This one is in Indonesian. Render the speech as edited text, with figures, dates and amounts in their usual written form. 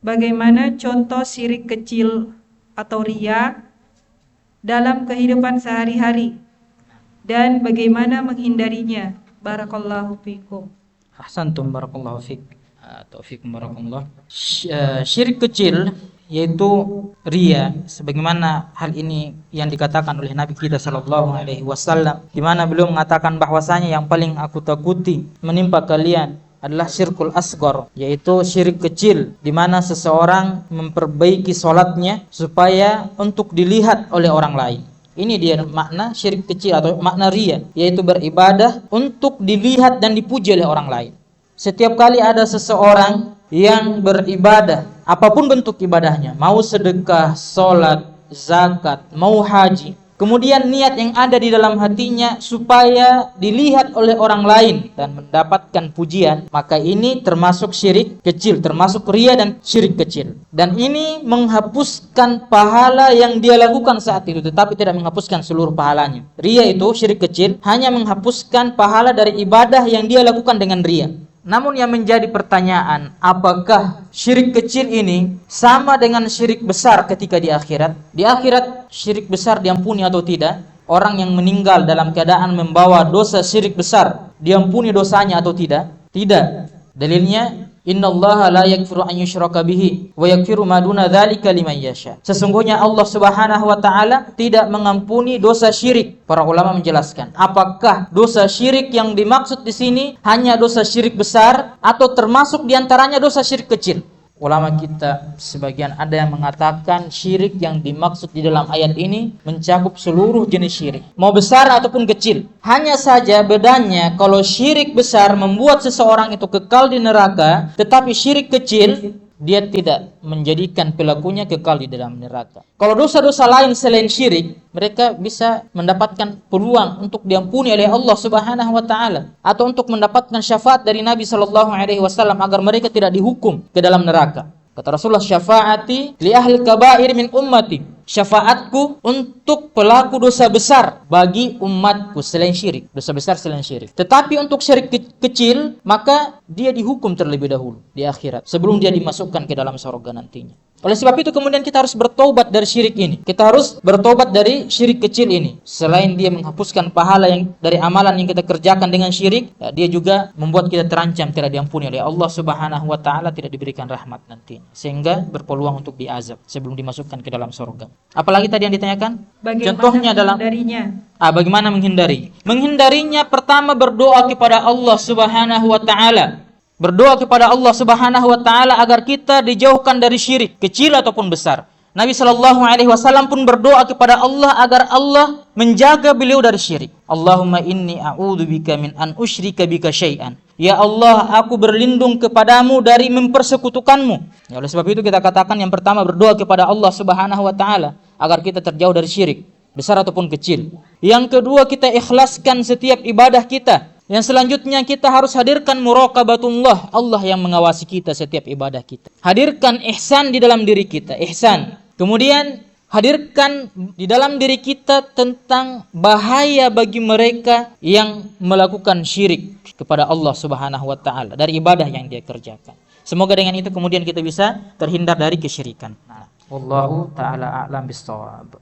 bagaimana contoh syirik kecil atau riya dalam kehidupan sehari-hari dan bagaimana menghindarinya. Barakallahu fikum. Ahsantum barakallahu fik. Taufikum barakallah. Syirik kecil yaitu riya, sebagaimana hal ini yang dikatakan oleh Nabi kita sallallahu alaihi wasallam, di mana beliau mengatakan bahwasanya yang paling aku takuti menimpa kalian adalah syirkul asghar, yaitu syirik kecil, di mana seseorang memperbaiki salatnya supaya untuk dilihat oleh orang lain. Ini dia makna syirik kecil atau makna riya, yaitu beribadah untuk dilihat dan dipuji oleh orang lain. Setiap kali ada seseorang yang beribadah, apapun bentuk ibadahnya, mau sedekah, sholat, zakat, mau haji, kemudian niat yang ada di dalam hatinya supaya dilihat oleh orang lain dan mendapatkan pujian, maka ini termasuk syirik kecil, termasuk riya dan syirik kecil. Dan ini menghapuskan pahala yang dia lakukan saat itu, tetapi tidak menghapuskan seluruh pahalanya. Riya itu syirik kecil hanya menghapuskan pahala dari ibadah yang dia lakukan dengan riya. Namun yang menjadi pertanyaan, apakah syirik kecil ini sama dengan syirik besar ketika di akhirat? Di akhirat syirik besar diampuni atau tidak? Orang yang meninggal dalam keadaan membawa dosa syirik besar, diampuni dosanya atau tidak? Tidak. Dalilnya, innallaha la yaghfiru an yushraka bihi wa yaghfiru ma duna dzalika liman yasha. Sesungguhnya Allah Subhanahu wa taala tidak mengampuni dosa syirik. Para ulama menjelaskan, apakah dosa syirik yang dimaksud di sini hanya dosa syirik besar atau termasuk diantaranya dosa syirik kecil? Ulama kita sebagian ada yang mengatakan syirik yang dimaksud di dalam ayat ini mencakup seluruh jenis syirik, mau besar ataupun kecil. Hanya saja bedanya, kalau syirik besar membuat seseorang itu kekal di neraka, tetapi syirik kecil dia tidak menjadikan pelakunya kekal di dalam neraka. Kalau dosa-dosa lain selain syirik, mereka bisa mendapatkan peluang untuk diampuni oleh Allah Subhanahu wa taala atau untuk mendapatkan syafaat dari Nabi sallallahu alaihi wasallam agar mereka tidak dihukum ke dalam neraka. Kata Rasulullah, syafaati li ahli kabair min ummati. Syafaatku untuk pelaku dosa besar bagi umatku selain syirik, dosa besar selain syirik. Tetapi untuk syirik kecil, maka dia dihukum terlebih dahulu di akhirat sebelum dia dimasukkan ke dalam surga nantinya. Oleh sebab itu kemudian kita harus bertobat dari syirik ini. Kita harus bertobat dari syirik kecil ini. Selain dia menghapuskan pahala yang dari amalan yang kita kerjakan dengan syirik, ya, dia juga membuat kita terancam tidak diampuni oleh Allah Subhanahu wa taala, tidak diberikan rahmat nantinya, sehingga berpeluang untuk diazab sebelum dimasukkan ke dalam surga. Apalagi tadi yang ditanyakan? Bagaimana Contohnya dalam bagaimana menghindari? Menghindarinya pertama berdoa kepada Allah Subhanahu wa taala. Berdoa kepada Allah Subhanahu wa taala agar kita dijauhkan dari syirik, kecil ataupun besar. Nabi sallallahu alaihi wasallam pun berdoa kepada Allah agar Allah menjaga beliau dari syirik. Allahumma inni a'udzubika min an usyrika bika syai'an. Ya Allah, aku berlindung kepadamu dari mempersekutukanmu. Ya, oleh sebab itu kita katakan yang pertama berdoa kepada Allah Subhanahu wa taala agar kita terjauh dari syirik, besar ataupun kecil. Yang kedua, kita ikhlaskan setiap ibadah kita. Yang selanjutnya kita harus hadirkan muraqabatullah, Allah yang mengawasi kita setiap ibadah kita. Hadirkan ihsan di dalam diri kita, ihsan. Kemudian hadirkan di dalam diri kita tentang bahaya bagi mereka yang melakukan syirik kepada Allah Subhanahu wa taala dari ibadah yang dia kerjakan. Semoga dengan itu kemudian kita bisa terhindar dari kesyirikan. Wallahu taala a'lam bissawab.